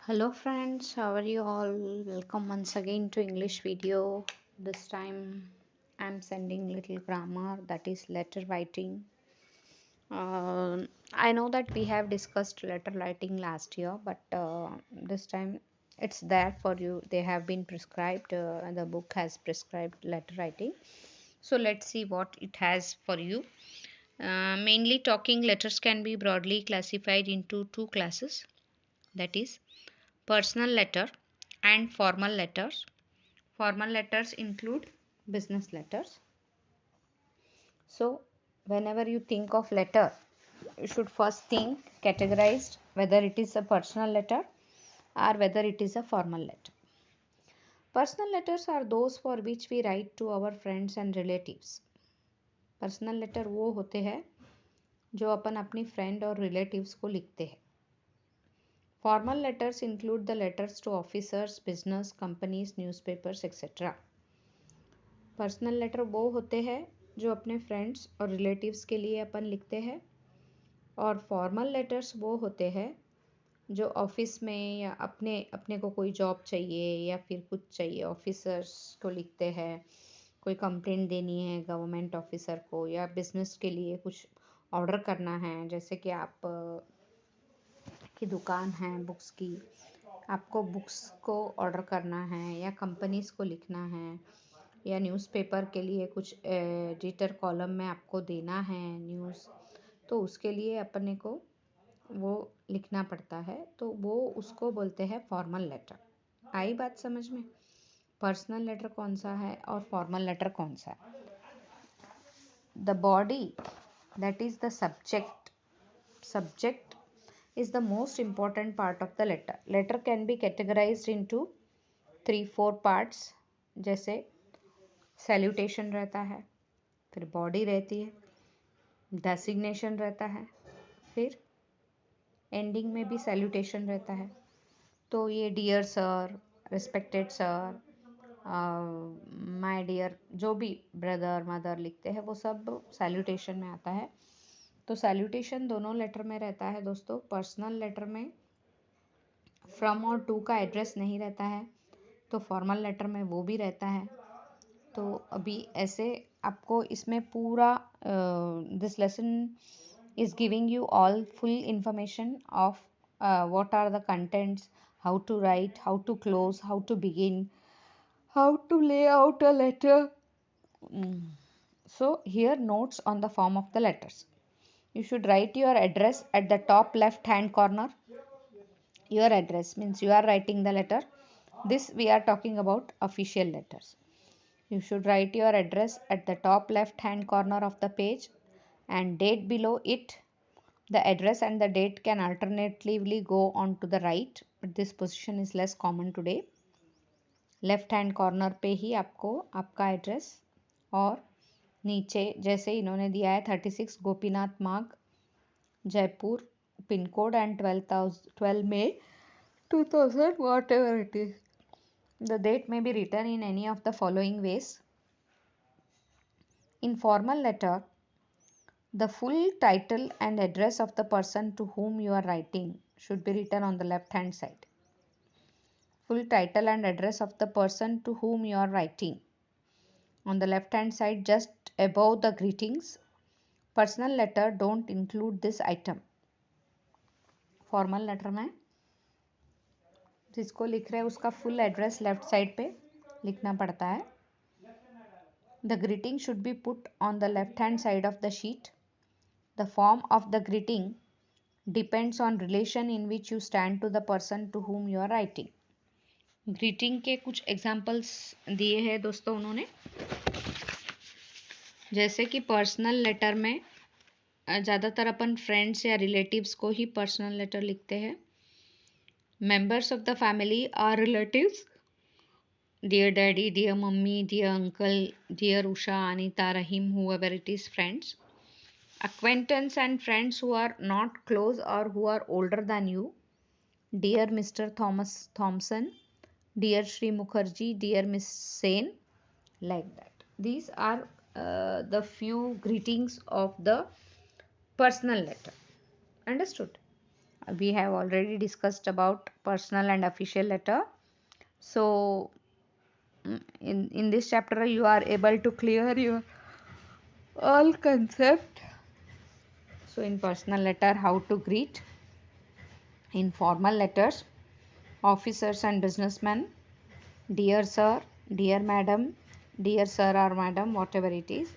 Hello friends, how are you all? Welcome once again to English video. This time I'm sending little grammar, that is letter writing. I know that we have discussed letter writing last year, but this time it's there for you. They have been prescribed, the book has prescribed letter writing. So let's see what it has for you. Mainly talking letters can be broadly classified into two classes, that is personal letter and formal letters. Formal letters include business letters. So, whenever you think of letter, you should first think categorized whether it is a personal letter or whether it is a formal letter. Personal letters are those for which we write to our friends and relatives. Personal letter वो होते हैं जो अपन अपनी friend और relatives को लिखते हैं. Formal letters include the letters to officers, business, companies, newspapers, etc. Personal letter वो होते हैं जो अपने फ्रेंड्स और रिलेटिव्स के लिए अपन लिखते हैं, और फॉर्मल लेटर्स वो होते हैं जो ऑफिस में या अपने अपने को कोई जॉब चाहिए या फिर कुछ चाहिए ऑफिसर्स को लिखते हैं. कोई कंप्लेंट देनी है गवर्नमेंट ऑफिसर को, या बिजनेस के लिए कुछ ऑर्डर करना है, जैसे कि आप की दुकान है बुक्स की, आपको बुक्स को ऑर्डर करना है या कंपनीज को लिखना है, या न्यूज़पेपर के लिए कुछ एडिटर कॉलम में आपको देना है न्यूज़, तो उसके लिए अपने को वो लिखना पड़ता है, तो वो उसको बोलते हैं फॉर्मल लेटर. आई बात समझ में? पर्सनल लेटर कौन सा है और फॉर्मल लेटर कौन सा है? The body, that is the subject is the most important part of the letter. Letter can be categorized into 3-4 parts. जैसे सैल्यूटेशन रहता है, फिर बॉडी रहती है, डेसिग्नेशन रहता है, फिर एंडिंग में भी सैल्यूटेशन रहता है. तो ये dear sir, respected sir, my dear, जो भी ब्रदर मदर लिखते हैं वो सब सैल्यूटेशन में आता है. तो सैल्यूटेशन दोनों लेटर में रहता है दोस्तों. पर्सनल लेटर में फ्रॉम और टू का एड्रेस नहीं रहता है, तो फॉर्मल लेटर में वो भी रहता है. तो अभी ऐसे आपको इसमें पूरा this lesson is giving you all full information of what are the contents, how to write, how to close, how to begin, how to lay out a letter. So here notes on the form of the letters. You should write your address at the top left hand corner. Your address means you are writing the letter. This we are talking about official letters. You should write your address at the top left hand corner of the page and date below it. The address and the date can alternatively go on to the right, but this position is less common today. Left hand corner पे ही आपको आपका address, और नीचे जैसे इन्होंने दिया है 36 गोपीनाथ मार्ग, Jaipur, pin code and 12 May 2000 whatever it is. The date may be written in any of the following ways. In formal letter, the full title and address of the person to whom you are writing should be written on the left hand side. Full title and address of the person to whom you are writing. On the left hand side, just above the greetings. Personal letter don't include this item. Formal letter में जिसको लिख रहे हैं उसका full address left side पे लिखना पड़ता है. The greeting should be put on the left hand side of the sheet. The form of the greeting depends on relation in which you stand to the person to whom you are writing. Greeting के कुछ examples दिए हैं दोस्तों उन्होंने, जैसे कि personal letter में ज़्यादातर अपन फ्रेंड्स या रिलेटिव्स को ही पर्सनल लेटर लिखते हैं. Members of the family or relatives, dear daddy, dear mummy, dear uncle, dear Usha, Anita, Rahim, whoever it is, friends. Acquaintance and friends who are not close or who are older than you. Dear Mr. Thompson, dear Shri Mukherjee, dear Miss Sen, like that. These are the few greetings of the personal letter. Understood? We have already discussed about personal and official letter. So in this chapter you are able to clear your all concept. So in personal letter, how to greet. In formal letters, officers and businessmen, dear sir, dear madam, dear sir or madam, whatever it is.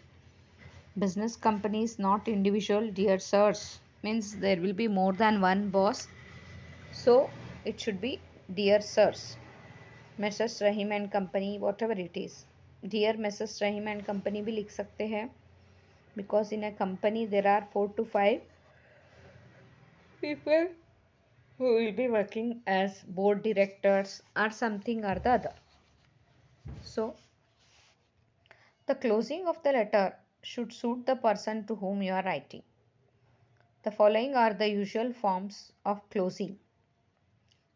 Business companies, not individual, dear sirs, means there will be more than one boss. So it should be dear sirs. Mrs. Rahim and company, whatever it is. Dear Mrs. Rahim and company भी लिख सकते हैं, because in a company there are 4 to 5 people who will be working as board directors or something or the other. So the closing of the letter should suit the person to whom you are writing. The following are the usual forms of closing.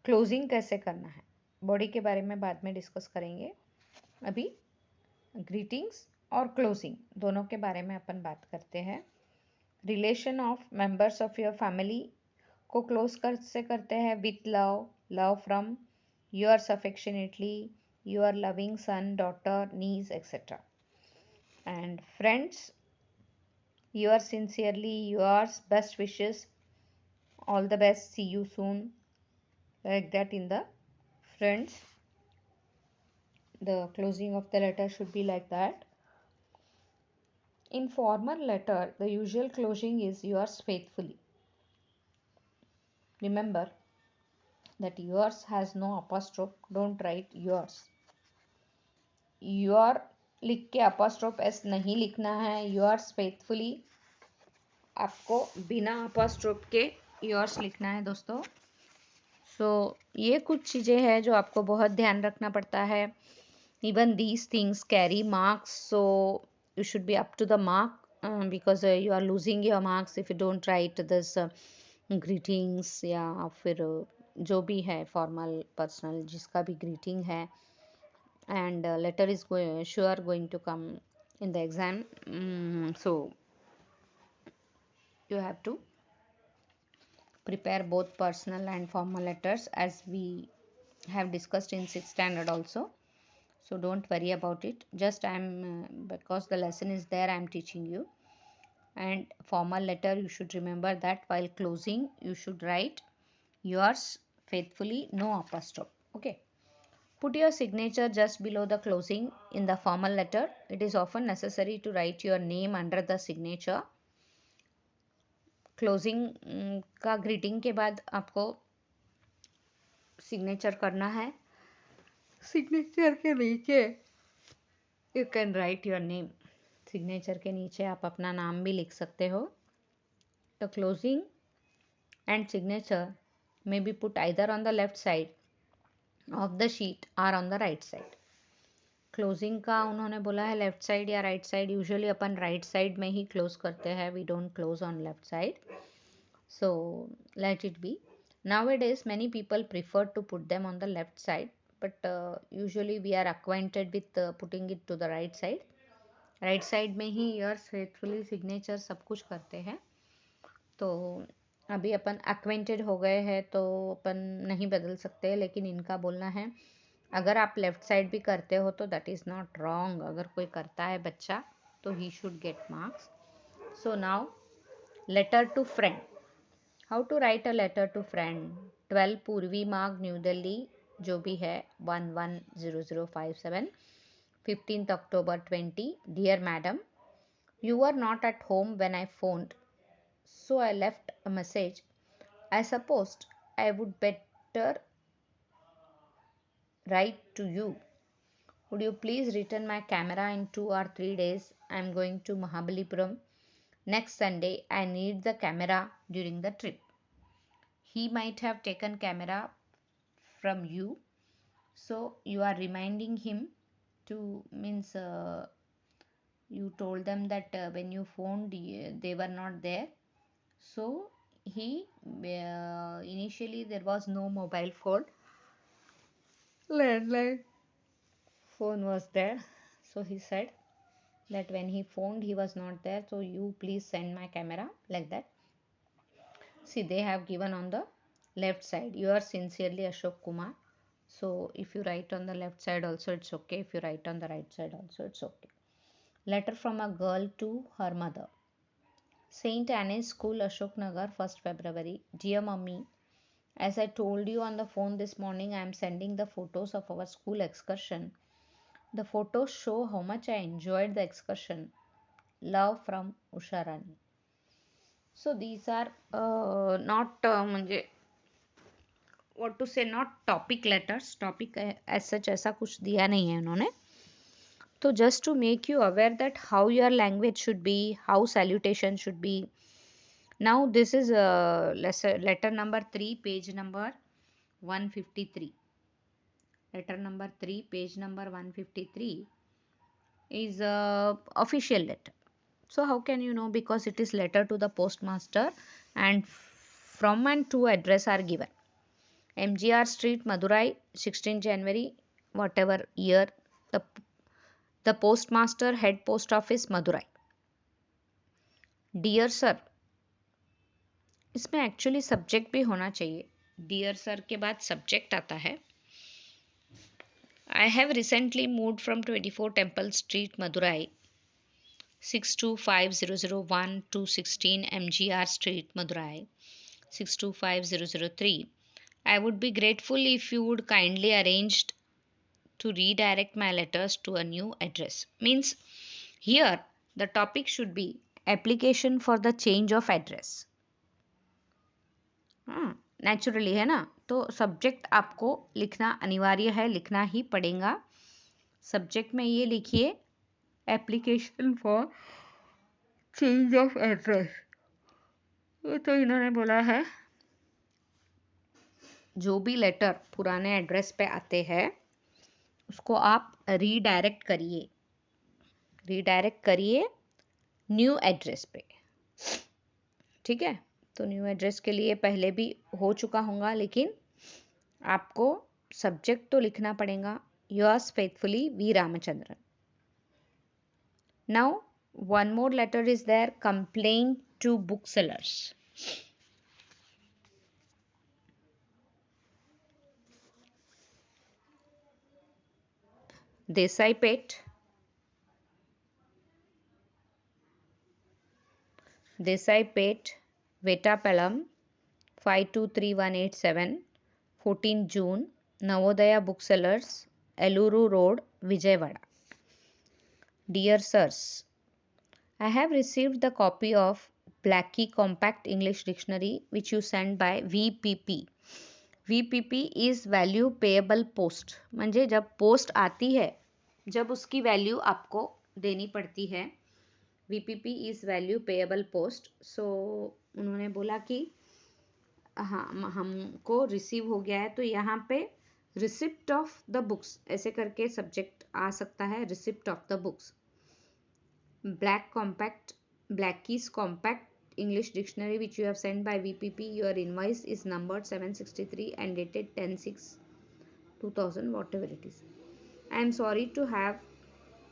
Closing कैसे करना है, body के बारे में बाद में discuss करेंगे. अभी ग्रीटिंग्स और क्लोजिंग दोनों के बारे में अपन बात करते हैं. Relation of members of your family को क्लोज कैसे करते हैं. With love, love from, yours affectionately, your loving son, daughter, knees, etcetera. And friends, yours sincerely, yours, best wishes, all the best, see you soon, like that. In the friends, the closing of the letter should be like that. In formal letter, the usual closing is yours faithfully. Remember that yours has no apostrophe, don't write yours. your लिख के apostrophe s नहीं लिखना है. yours faithfully आपको बिना apostrophe के yours लिखना है दोस्तों. सो ये कुछ चीज़ें हैं जो आपको बहुत ध्यान रखना पड़ता है. Even these things carry marks, so you should be up to the mark, because you are losing your marks if you don't write this greetings, या फिर जो भी है formal personal जिसका भी greeting है, and letter is sure going to come in the exam. So you have to prepare both personal and formal letters, as we have discussed in 6th standard also. So don't worry about it. Just because the lesson is there, I'm teaching you. And formal letter, you should remember that while closing you should write yours faithfully, no apostrophe. Okay. Put your signature just below the closing. In the formal letter, it is often necessary to write your name under the signature. Closing का greeting के बाद आपको signature करना है. Signature के नीचे you can write your name. Signature के नीचे आप अपना नाम भी लिख सकते हो. The closing and signature may be put either on the left side of the sheet और on the right side. Closing का उन्होंने बोला है लेफ्ट साइड या राइट साइड. यूजुअली अपन राइट साइड में ही क्लोज करते हैं. We don't close on left side. So let it be. Nowadays many people prefer to put them on the left side, but usually we are acquainted with putting it to the right side. Right side में ही yours faithfully signature सब कुछ करते हैं. तो अभी अपन acquainted हो गए हैं तो अपन नहीं बदल सकते, लेकिन इनका बोलना है अगर आप लेफ्ट साइड भी करते हो तो दैट इज़ नॉट रॉन्ग. अगर कोई करता है बच्चा तो ही should get marks. So now letter to friend. How to write a letter to friend. 12 Purvi मार्ग, न्यू दिल्ली, जो भी है 110057. 15th October 20. Dear madam, you were not at home when I phoned, so I left a message. I supposed I would better write to you. Would you please return my camera in 2 or 3 days? I am going to Mahabalipuram next Sunday. I need the camera during the trip. He might have taken camera from you, so you are reminding him to, means you told them that when you phoned they were not there. So he initially there was no mobile phone, landline phone was there. So he said that when he phoned he was not there, so you please send my camera, like that. See, they have given on the left side. You are sincerely Ashok Kumar. So if you write on the left side also it's okay. If you write on the right side also it's okay. Letter from a girl to her mother. St. Anne's School, Ashok Nagar, 1st February. Dear Mummy, as I told you on the phone this morning, I am sending the photos of our school excursion. The photos show how much I enjoyed the excursion. Love from Usha Rani. So these are not म्हणजे what to say, not topic letters. Topic as such ऐसा कुछ दिया नहीं है उन्होंने. So just to make you aware that how your language should be, how salutation should be. Now this is letter number 3, page number 153. Letter number 3, page number 153 is official letter. So how can you know? Because it is letter to the postmaster and from and to address are given. MGR Street, Madurai, 16 January, whatever year. The postmaster, head post office, Madurai. Dear sir, इसमें actually subject भी होना चाहिए. Dear sir के बाद subject आता है. I have recently moved from 24 Temple Street, Madurai, 625001 to 16 MGR Street, Madurai, 625003. I would be grateful if you would kindly arrange to redirect my letters to a new address. Means here the topic should be application for the change of address. Naturally है ना. तो subject आपको लिखना अनिवार्य है, लिखना ही पड़ेगा. Subject में ये लिखिए application for change of address. ये तो इन्होंने बोला है जो भी लेटर पुराने एड्रेस पे आते हैं उसको आप रीडायरेक्ट करिए न्यू एड्रेस पे. ठीक है. तो न्यू एड्रेस के लिए पहले भी हो चुका होगा लेकिन आपको सब्जेक्ट तो लिखना पड़ेगा. Yours faithfully V Ramachandran. Now one more letter is there, complaint to booksellers. Desai Pet, Vetapalam, 523187, 14 June, Navodaya Booksellers, Eluru Road, Vijayawada. Dear Sirs, I have received the copy of Blackie Compact English Dictionary which you sent by VPP. VPP is Value Payable Post. म्हणजे जब post आती है जब उसकी value आपको देनी पड़ती है. VPP is Value Payable Post. So उन्होंने बोला कि हाँ हमको रिसीव हो गया है. तो यहाँ पे रिसिप्ट ऑफ द बुक्स ऐसे करके सब्जेक्ट आ सकता है. Receipt of the books. Blackie's Compact English Dictionary which you have sent by VPP. Your invoice is numbered 763 and dated 10/6/2000 whatever it is. I am sorry to have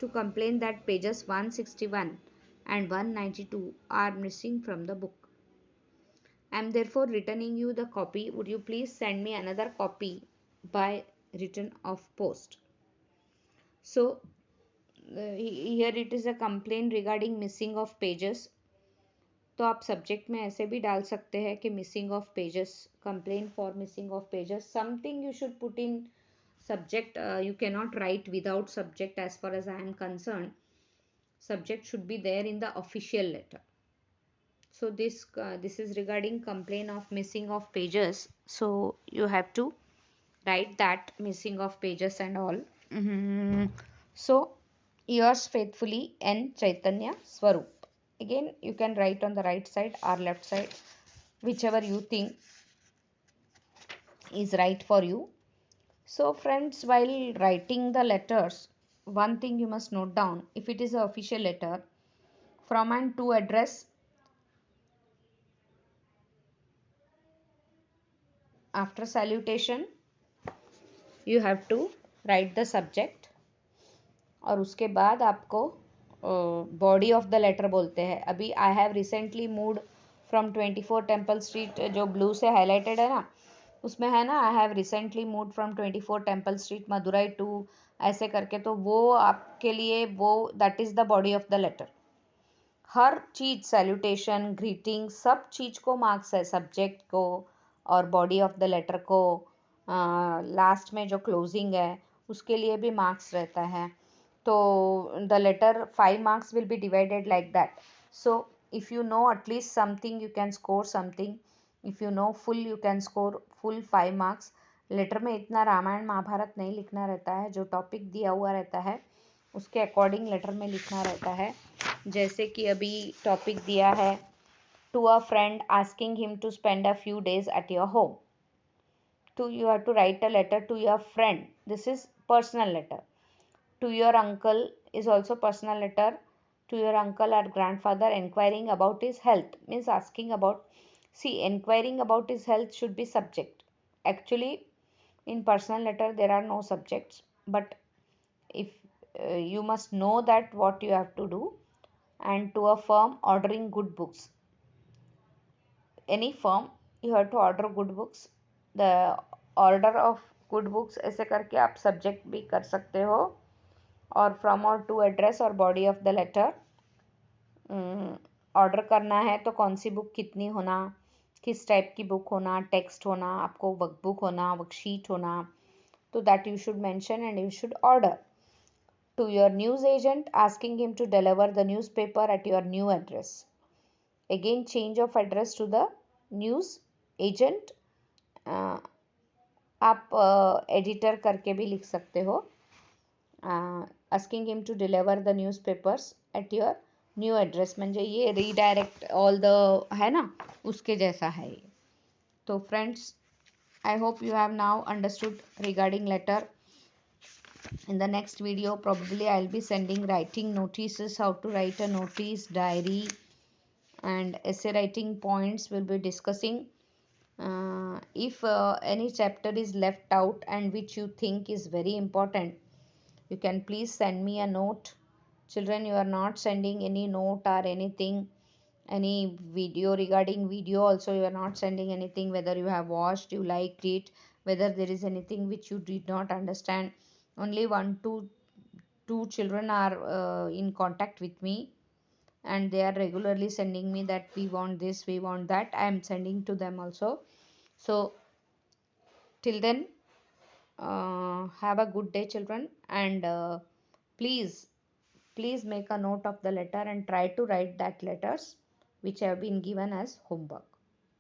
to complain that pages 161 and 192 are missing from the book. I am therefore returning you the copy. Would you please send me another copy by return of post? So here it is a complaint regarding missing of pages. तो आप subject में ऐसे भी डाल सकते हैं कि missing of pages, complaint for missing of pages. Something you should put in subject. You cannot write without subject as far as I am concerned. Subject should be there in the official letter. So this is regarding complaint of missing of pages. So you have to write that missing of pages and all. So yours faithfully N Chaitanya Swaroop. Again you can write on the right side or left side, whichever you think is right for you. So friends, while writing the letters, one thing you must note down. If it is an official letter from and to address, after salutation you have to write the subject और उसके बाद आपको body of the letter बोलते हैं. अभी I have recently moved from 24 temple street जो blue से highlighted है ना, उसमें है ना, I have recently move from 24 temple street Madurai to, ऐसे करके, तो वो आपके लिए वो that is the body of the letter. हर चीज, सैल्यूटेशन, ग्रीटिंग, सब चीज को मार्क्स है, सब्जेक्ट को और बॉडी ऑफ द लेटर को। लास्ट में जो क्लोजिंग है उसके लिए भी मार्क्स रहता है। तो the letter 5 marks will be divided like that. So if you know at least something you can score something, if you know full you can score full 5 marks. Letter में इतना रामायण महाभारत नहीं लिखना रहता है, जो टॉपिक दिया हुआ रहता है उसके अकॉर्डिंग लेटर में लिखना रहता है। जैसे कि अभी टॉपिक दिया है, to a friend asking him to spend a few days at your home, to you have to write a letter to your friend, this is personal letter. To your uncle is also personal letter, to your uncle or grandfather inquiring about his health, means asking about, see, inquiring about his health should be subject. Actually in personal letter there are no subjects, but if you must know that what you have to do. And to a firm ordering good books, any firm you have to order good books, the order of good books ऐसे करके आप subject भी कर सकते हो। और from और to address और body of the letter, order करना है तो कौन सी बुक कितनी होना, किस टाइप की बुक होना, टेक्स्ट होना, आपको वर्कबुक होना, वर्कशीट होना, तो that you should mention and you should order. To your news agent asking him to deliver the newspaper at your new address, again change of address to the news agent. आप editor करके भी लिख सकते हो, asking him to deliver the newspapers at your new address, म्हणजे ये redirect all the है ना, उसके जैसा है ये। तो friends, I hope you have now understood regarding letter. In the next video probably I'll be sending writing notices, how to write a notice, diary, and essay writing points we'll be discussing. If any chapter is left out and which you think is very important, you can please send me a note. Children, you are not sending any note or anything, any video, regarding video also you are not sending anything, whether you have watched, you liked it, whether there is anything which you did not understand. Only one to two children are in contact with me, and they are regularly sending me that we want this, we want that. I am sending to them also. So till then, have a good day children, and please make a note of the letter and try to write that letters which have been given as homework.